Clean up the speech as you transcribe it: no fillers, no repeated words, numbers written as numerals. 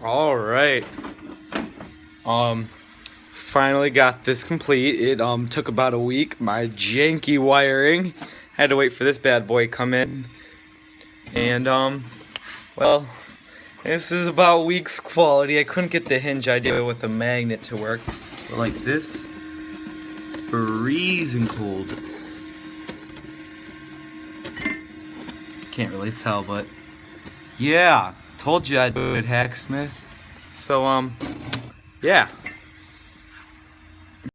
All right. Finally got this complete. It took about a week. My janky wiring. Had to wait for this bad boy to come in. And well, this is about week's quality. I couldn't get the hinge idea with the magnet to work. But like this, freezing cold. Can't really tell, but yeah, told you I'd do it, Hacksmith. So yeah.